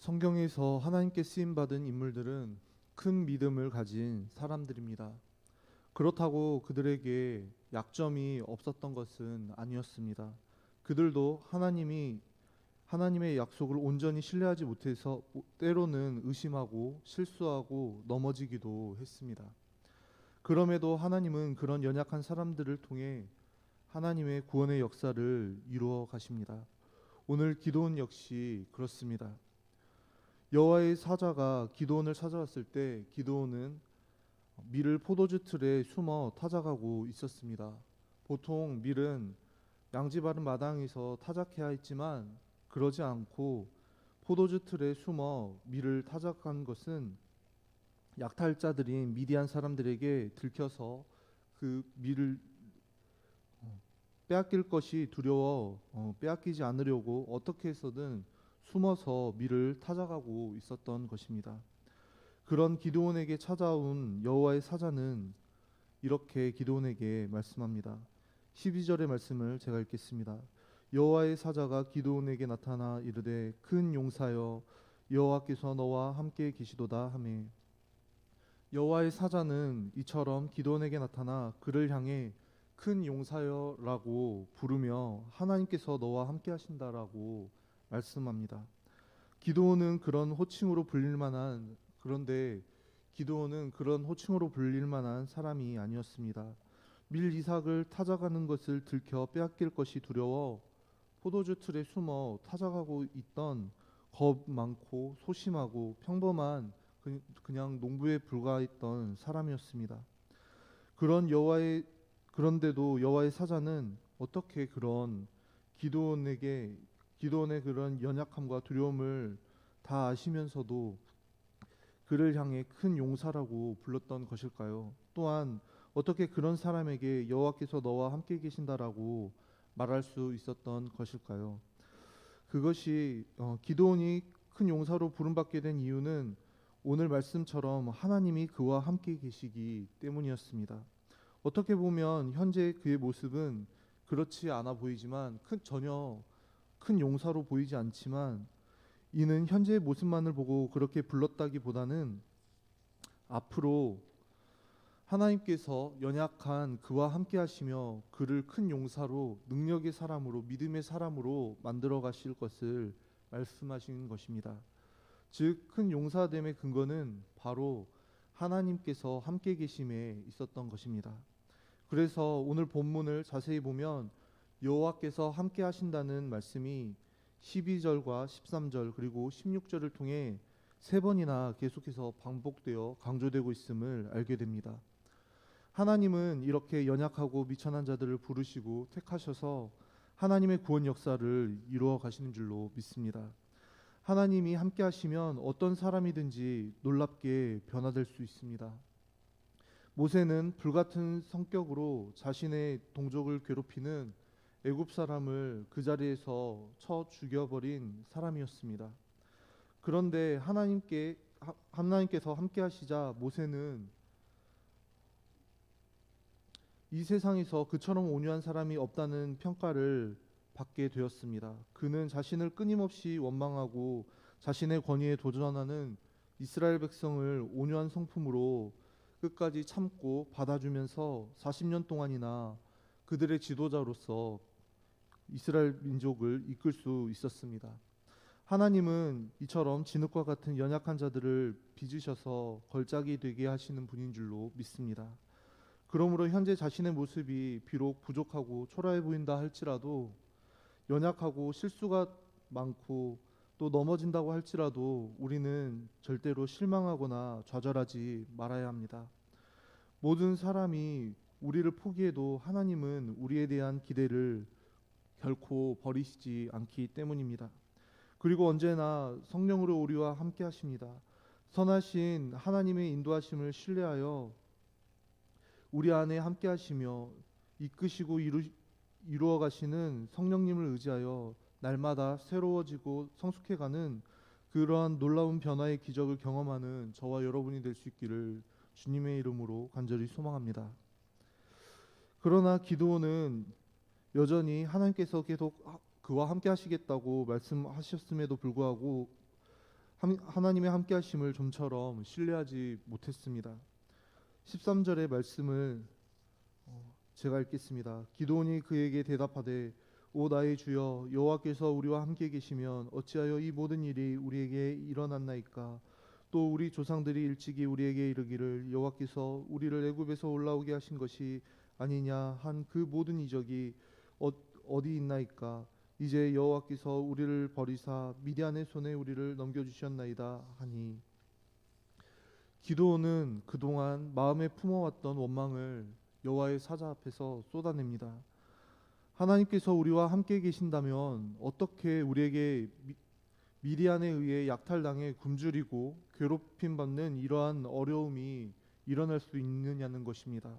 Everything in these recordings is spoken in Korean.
성경에서 하나님께 쓰임받은 인물들은 큰 믿음을 가진 사람들입니다. 그렇다고 그들에게 약점이 없었던 것은 아니었습니다. 그들도 하나님의 약속을 온전히 신뢰하지 못해서 때로는 의심하고 실수하고 넘어지기도 했습니다. 그럼에도 하나님은 그런 연약한 사람들을 통해 하나님의 구원의 역사를 이루어 가십니다. 오늘 기도원 역시 그렇습니다. 여호와의 사자가 기드온을 찾아왔을 때 기드온은 밀을 포도주 틀에 숨어 타작하고 있었습니다. 보통 밀은 양지 바른 마당에서 타작해야 했지만 그러지 않고 포도주 틀에 숨어 밀을 타작한 것은 약탈자들인 미디안 사람들에게 들켜서 그 밀을 빼앗길 것이 두려워 빼앗기지 않으려고 어떻게 해서든 숨어서 밀을 타작하고 있었던 것입니다. 그런 기드온에게 찾아온 여호와의 사자는 이렇게 기드온에게 말씀합니다. 12절의 말씀을 제가 읽겠습니다. 여호와의 사자가 기드온에게 나타나 이르되 큰 용사여 여호와께서 너와 함께 계시도다 하매 여호와의 사자는 이처럼 기드온에게 나타나 그를 향해 큰 용사여라고 부르며 하나님께서 너와 함께 하신다라고 말씀합니다. 기드온은 그런 호칭으로 불릴 만한 그런데 기드온은 그런 호칭으로 불릴 만한 사람이 아니었습니다. 밀 이삭을 타작하는 것을 들켜 빼앗길 것이 두려워 포도주 틀에 숨어 타작하고 있던 겁 많고 소심하고 평범한 그냥 농부에 불과했던 사람이었습니다. 그런데도 여호와의 사자는 어떻게 그런 기드온의 그런 연약함과 두려움을 다 아시면서도 그를 향해 큰 용사라고 불렀던 것일까요? 또한 어떻게 그런 사람에게 여호와께서 너와 함께 계신다라고 말할 수 있었던 것일까요? 그것이 기드온이 큰 용사로 부름받게 된 이유는 오늘 말씀처럼 하나님이 그와 함께 계시기 때문이었습니다. 어떻게 보면 현재 그의 모습은 그렇지 않아 보이지만 전혀 큰 용사로 보이지 않지만 이는 현재의 모습만을 보고 그렇게 불렀다기보다는 앞으로 하나님께서 연약한 그와 함께 하시며 그를 큰 용사로 능력의 사람으로 믿음의 사람으로 만들어 가실 것을 말씀하신 것입니다. 즉 큰 용사됨의 근거는 바로 하나님께서 함께 계심에 있었던 것입니다. 그래서 오늘 본문을 자세히 보면 여호와께서 함께 하신다는 말씀이 12절과 13절 그리고 16절을 통해 세 번이나 계속해서 반복되어 강조되고 있음을 알게 됩니다. 하나님은 이렇게 연약하고 미천한 자들을 부르시고 택하셔서 하나님의 구원 역사를 이루어 가시는 줄로 믿습니다. 하나님이 함께 하시면 어떤 사람이든지 놀랍게 변화될 수 있습니다. 모세는 불같은 성격으로 자신의 동족을 괴롭히는 애굽 사람을 그 자리에서 쳐 죽여버린 사람이었습니다. 그런데 하나님께서 함께 하시자 모세는 이 세상에서 그처럼 온유한 사람이 없다는 평가를 받게 되었습니다. 그는 자신을 끊임없이 원망하고 자신의 권위에 도전하는 이스라엘 백성을 온유한 성품으로 끝까지 참고 받아주면서 40년 동안이나 그들의 지도자로서 이스라엘 민족을 이끌 수 있었습니다. 하나님은 이처럼 진흙과 같은 연약한 자들을 빚으셔서 걸작이 되게 하시는 분인 줄로 믿습니다. 그러므로 현재 자신의 모습이 비록 부족하고 초라해 보인다 할지라도 연약하고 실수가 많고 또 넘어진다고 할지라도 우리는 절대로 실망하거나 좌절하지 말아야 합니다. 모든 사람이 우리를 포기해도 하나님은 우리에 대한 기대를 결코 버리시지 않기 때문입니다. 그리고 언제나 성령으로 우리와 함께 하십니다. 선하신 하나님의 인도하심을 신뢰하여 우리 안에 함께 하시며 이끄시고 이루어 가시는 성령님을 의지하여 날마다 새로워지고 성숙해가는 그러한 놀라운 변화의 기적을 경험하는 저와 여러분이 될 수 있기를 주님의 이름으로 간절히 소망합니다. 그러나 기드온은 여전히 하나님께서 계속 그와 함께 하시겠다고 말씀하셨음에도 불구하고 하나님의 함께 하심을 좀처럼 신뢰하지 못했습니다. 13절의 말씀을 제가 읽겠습니다. 기드온이 그에게 대답하되 오 나의 주여 여호와께서 우리와 함께 계시면 어찌하여 이 모든 일이 우리에게 일어났나이까. 또 우리 조상들이 일찍이 우리에게 이르기를 여호와께서 우리를 애굽에서 올라오게 하신 것이 아니냐 한 그 모든 이적이 어디 있나이까. 이제 여호와께서 우리를 버리사 미디안의 손에 우리를 넘겨주셨나이다 하니, 기드온은 그동안 마음에 품어왔던 원망을 여호와의 사자 앞에서 쏟아냅니다. 하나님께서 우리와 함께 계신다면 어떻게 우리에게 미디안에 의해 약탈당해 굶주리고 괴롭힘 받는 이러한 어려움이 일어날 수 있느냐는 것입니다.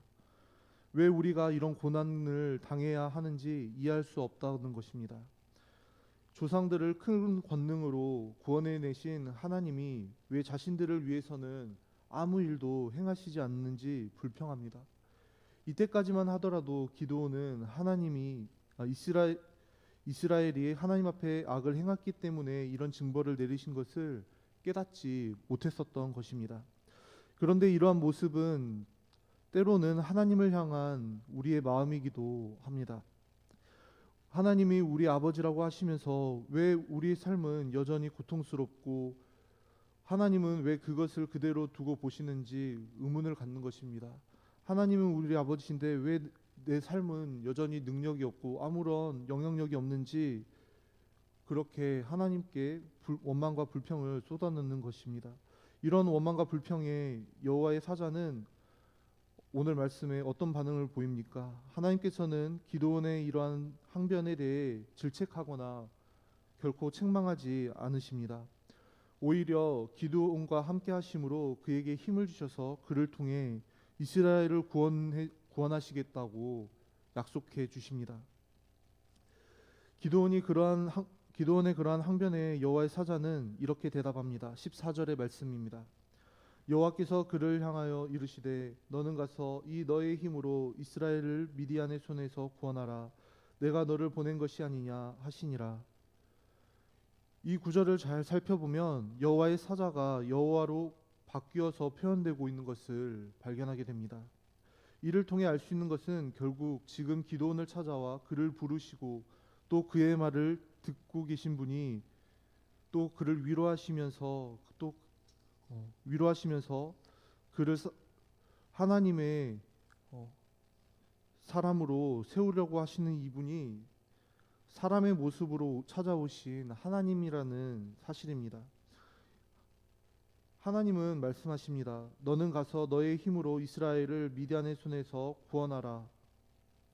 왜 우리가 이런 고난을 당해야 하는지 이해할 수 없다는 것입니다. 조상들을 큰 권능으로 구원해 내신 하나님이 왜 자신들을 위해서는 아무 일도 행하시지 않는지 불평합니다. 이때까지만 하더라도 기드온은 이스라엘이 하나님 앞에 악을 행했기 때문에 이런 징벌을 내리신 것을 깨닫지 못했었던 것입니다. 그런데 이러한 모습은 때로는 하나님을 향한 우리의 마음이기도 합니다. 하나님이 우리 아버지라고 하시면서 왜 우리의 삶은 여전히 고통스럽고 하나님은 왜 그것을 그대로 두고 보시는지 의문을 갖는 것입니다. 하나님은 우리 아버지신데 왜 내 삶은 여전히 능력이 없고 아무런 영향력이 없는지 그렇게 하나님께 원망과 불평을 쏟아넣는 것입니다. 이런 원망과 불평에 여호와의 사자는 오늘 말씀에 어떤 반응을 보입니까? 하나님께서는 기드온의 이러한 항변에 대해 질책하거나 결코 책망하지 않으십니다. 오히려 기드온과 함께 하심으로 그에게 힘을 주셔서 그를 통해 이스라엘을 구원하시겠다고 약속해 주십니다. 기드온의 그러한 항변에 여호와의 사자는 이렇게 대답합니다. 14절의 말씀입니다. 여호와께서 그를 향하여 이르시되 너는 가서 이 너의 힘으로 이스라엘을 미디안의 손에서 구원하라. 내가 너를 보낸 것이 아니냐 하시니라. 이 구절을 잘 살펴보면 여호와의 사자가 여호와로 바뀌어서 표현되고 있는 것을 발견하게 됩니다. 이를 통해 알 수 있는 것은 결국 지금 기드온을 찾아와 그를 부르시고 또 그의 말을 듣고 계신 분이 또 그를 위로하시면서 그를 하나님의 사람으로 세우려고 하시는 이분이 사람의 모습으로 찾아오신 하나님이라는 사실입니다. 하나님은 말씀하십니다. 너는 가서 너의 힘으로 이스라엘을 미디안의 손에서 구원하라.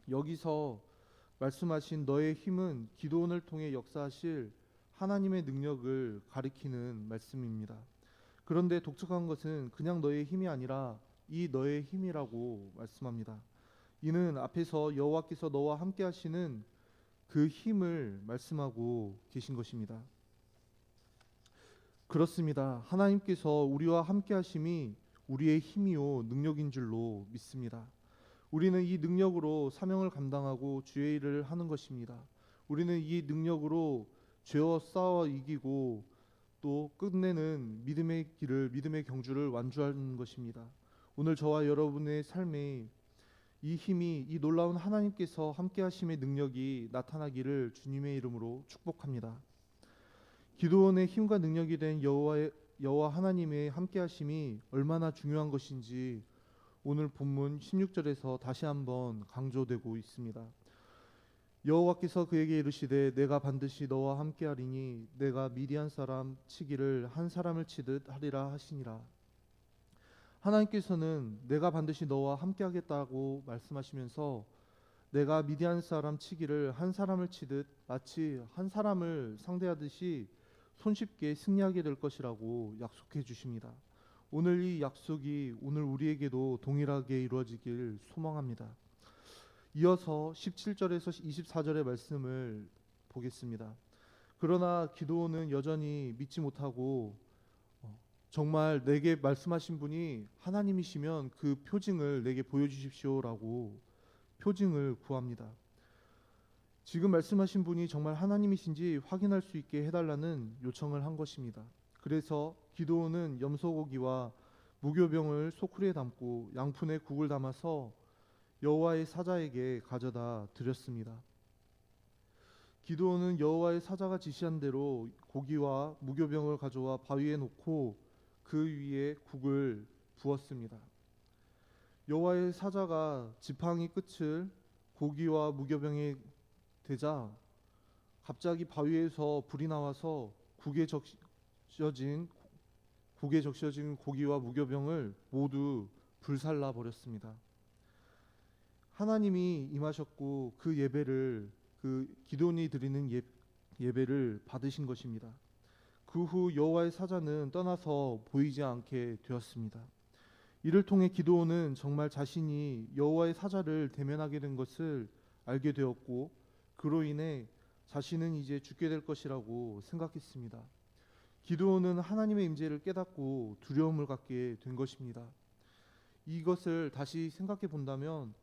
여기서 말씀하신 너의 힘은 기드온을 통해 역사하실 하나님의 능력을 가리키는 말씀입니다. 그런데 독특한 것은 그냥 너의 힘이 아니라 이 너의 힘이라고 말씀합니다. 이는 앞에서 여호와께서 너와 함께 하시는 그 힘을 말씀하고 계신 것입니다. 그렇습니다. 하나님께서 우리와 함께 하심이 우리의 힘이요 능력인 줄로 믿습니다. 우리는 이 능력으로 사명을 감당하고 주의 일을 하는 것입니다. 우리는 이 능력으로 죄와 싸워 이기고 또 끝내는 믿음의 경주를 완주하는 것입니다. 오늘 저와 여러분의 삶에 이 힘이, 이 놀라운 하나님께서 함께 하심의 능력이 나타나기를 주님의 이름으로 축복합니다. 기드온의 힘과 능력이 된 여호와 하나님의 함께 하심이 얼마나 중요한 것인지 오늘 본문 16절에서 다시 한번 강조되고 있습니다. 여호와께서 그에게 이르시되 내가 반드시 너와 함께 하리니 내가 미디안 사람 치기를 한 사람을 치듯 하리라 하시니라. 하나님께서는 내가 반드시 너와 함께 하겠다고 말씀하시면서 내가 미디안 사람 치기를 한 사람을 치듯 마치 한 사람을 상대하듯이 손쉽게 승리하게 될 것이라고 약속해 주십니다. 오늘 이 약속이 오늘 우리에게도 동일하게 이루어지길 소망합니다. 이어서 17절에서 24절의 말씀을 보겠습니다. 그러나 기드온은 여전히 믿지 못하고 정말 내게 말씀하신 분이 하나님이시면 그 표징을 내게 보여주십시오라고 표징을 구합니다. 지금 말씀하신 분이 정말 하나님이신지 확인할 수 있게 해달라는 요청을 한 것입니다. 그래서 기드온은 염소고기와 무교병을 소쿠리에 담고 양푼에 국을 담아서 여호와의 사자에게 가져다 드렸습니다. 기드온은 여호와의 사자가 지시한 대로 고기와 무교병을 가져와 바위에 놓고 그 위에 국을 부었습니다. 여호와의 사자가 지팡이 끝을 고기와 무교병에 대자 갑자기 바위에서 불이 나와서 국에 적셔진 고기와 무교병을 모두 불살라 버렸습니다. 하나님이 임하셨고 그 기드온이 드리는 예배를 받으신 것입니다. 그 후 여호와의 사자는 떠나서 보이지 않게 되었습니다. 이를 통해 기드온은 정말 자신이 여호와의 사자를 대면하게 된 것을 알게 되었고 그로 인해 자신은 이제 죽게 될 것이라고 생각했습니다. 기드온은 하나님의 임재를 깨닫고 두려움을 갖게 된 것입니다. 이것을 다시 생각해 본다면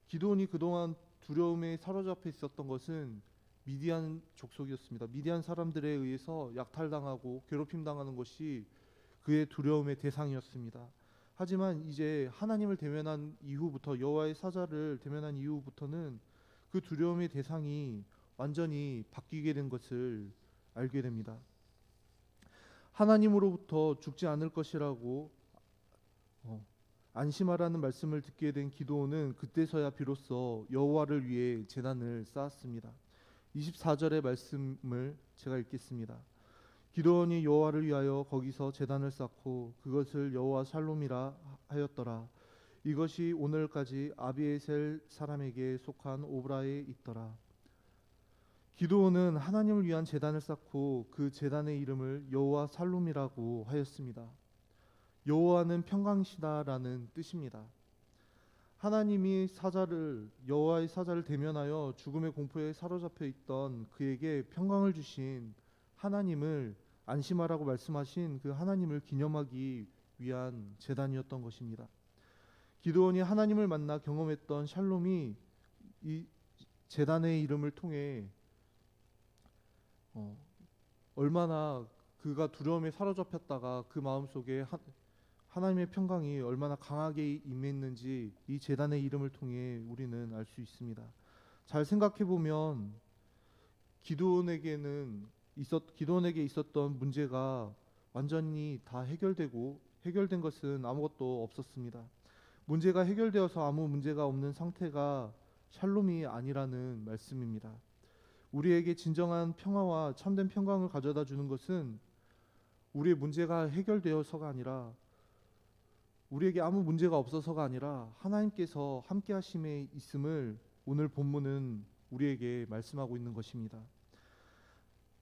기드온이 그동안 두려움에 사로잡혀 있었던 것은 미디안 족속이었습니다. 미디안 사람들에 의해서 약탈당하고 괴롭힘당하는 것이 그의 두려움의 대상이었습니다. 하지만 이제 하나님을 대면한 이후부터 여호와의 사자를 대면한 이후부터는 그 두려움의 대상이 완전히 바뀌게 된 것을 알게 됩니다. 하나님으로부터 죽지 않을 것이라고 안심하라는 말씀을 듣게 된 기드온은 그때서야 비로소 여호와를 위해 제단을 쌓았습니다. 24절의 말씀을 제가 읽겠습니다. 기드온이 여호와를 위하여 거기서 제단을 쌓고 그것을 여호와 샬롬이라 하였더라. 이것이 오늘까지 아비에셀 사람에게 속한 오브라에 있더라. 기드온은 하나님을 위한 제단을 쌓고 그 제단의 이름을 여호와 샬롬이라고 하였습니다. 여호와는 평강이시다라는 뜻입니다. 하나님이 여호와의 사자를 대면하여 죽음의 공포에 사로잡혀 있던 그에게 평강을 주신 하나님을 안심하라고 말씀하신 그 하나님을 기념하기 위한 제단이었던 것입니다. 기드온이 하나님을 만나 경험했던 샬롬이 이 제단의 이름을 통해 얼마나 그가 두려움에 사로잡혔다가 그 마음속에 하나님의 평강이 얼마나 강하게 임했는지 이 제단의 이름을 통해 우리는 알 수 있습니다. 잘 생각해 보면 기드온에게 있었던 문제가 완전히 다 해결된 것은 아무것도 없었습니다. 문제가 해결되어서 아무 문제가 없는 상태가 샬롬이 아니라는 말씀입니다. 우리에게 진정한 평화와 참된 평강을 가져다 주는 것은 우리의 문제가 해결되어서가 아니라 우리에게 아무 문제가 없어서가 아니라 하나님께서 함께 하심에 있음을 오늘 본문은 우리에게 말씀하고 있는 것입니다.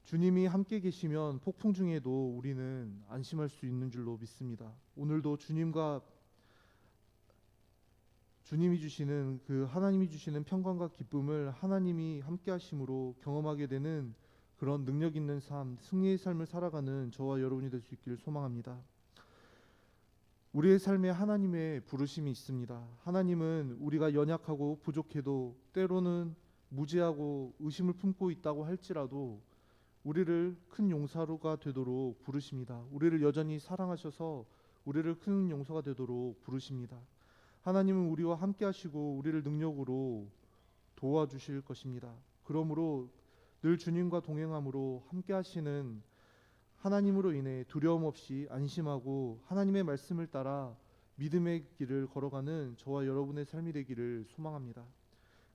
주님이 함께 계시면 폭풍 중에도 우리는 안심할 수 있는 줄로 믿습니다. 오늘도 주님이 주시는 하나님이 주시는 평강과 기쁨을 하나님이 함께 하심으로 경험하게 되는 그런 능력 있는 삶, 승리의 삶을 살아가는 저와 여러분이 될 수 있기를 소망합니다. 우리의 삶에 하나님의 부르심이 있습니다. 하나님은 우리가 연약하고 부족해도 때로는 무지하고 의심을 품고 있다고 할지라도 우리를 큰 용사로가 되도록 부르십니다. 우리를 여전히 사랑하셔서 우리를 큰 용사가 되도록 부르십니다. 하나님은 우리와 함께 하시고 우리를 능력으로 도와주실 것입니다. 그러므로 늘 주님과 동행함으로 함께 하시는 하나님으로 인해 두려움 없이 안심하고 하나님의 말씀을 따라 믿음의 길을 걸어가는 저와 여러분의 삶이 되기를 소망합니다.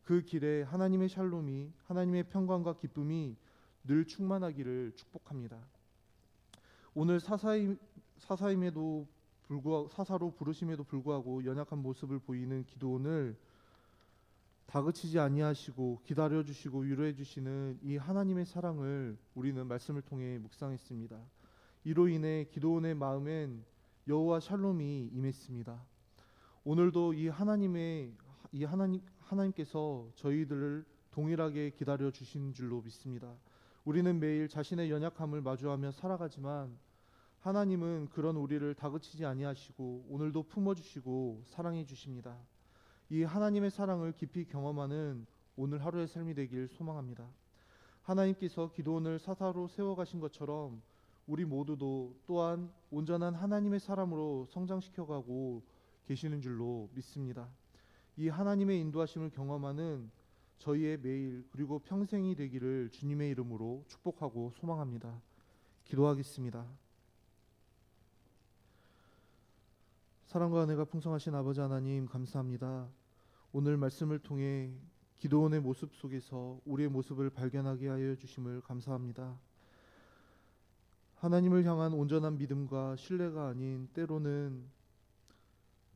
그 길에 하나님의 샬롬이, 하나님의 평강과 기쁨이 늘 충만하기를 축복합니다. 오늘 사사로 부르심에도 불구하고 연약한 모습을 보이는 기드온을 다그치지 아니하시고 기다려 주시고 위로해 주시는 이 하나님의 사랑을 우리는 말씀을 통해 묵상했습니다. 이로 인해 기드온의 마음엔 여호와 샬롬이 임했습니다. 오늘도 하나님께서 저희들을 동일하게 기다려 주신 줄로 믿습니다. 우리는 매일 자신의 연약함을 마주하며 살아가지만 하나님은 그런 우리를 다그치지 아니하시고 오늘도 품어주시고 사랑해 주십니다. 이 하나님의 사랑을 깊이 경험하는 오늘 하루의 삶이 되길 소망합니다. 하나님께서 기드온을 사사로 세워가신 것처럼 우리 모두도 또한 온전한 하나님의 사람으로 성장시켜가고 계시는 줄로 믿습니다. 이 하나님의 인도하심을 경험하는 저희의 매일 그리고 평생이 되기를 주님의 이름으로 축복하고 소망합니다. 기도하겠습니다. 사랑과 은혜가 풍성하신 아버지 하나님, 감사합니다. 오늘 말씀을 통해 기도원의 모습 속에서 우리의 모습을 발견하게 하여 주심을 감사합니다. 하나님을 향한 온전한 믿음과 신뢰가 아닌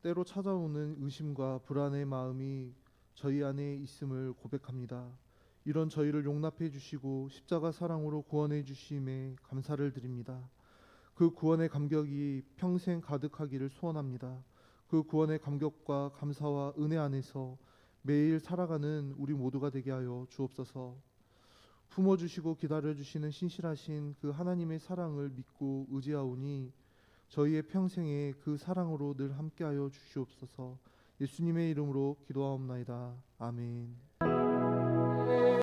때로 찾아오는 의심과 불안의 마음이 저희 안에 있음을 고백합니다. 이런 저희를 용납해 주시고 십자가 사랑으로 구원해 주심에 감사를 드립니다. 그 구원의 감격이 평생 가득하기를 소원합니다. 그 구원의 감격과 감사와 은혜 안에서 매일 살아가는 우리 모두가 되게 하여 주옵소서. 품어주시고 기다려주시는 신실하신 그 하나님의 사랑을 믿고 의지하오니 저희의 평생에 그 사랑으로 늘 함께하여 주시옵소서. 예수님의 이름으로 기도하옵나이다. 아멘.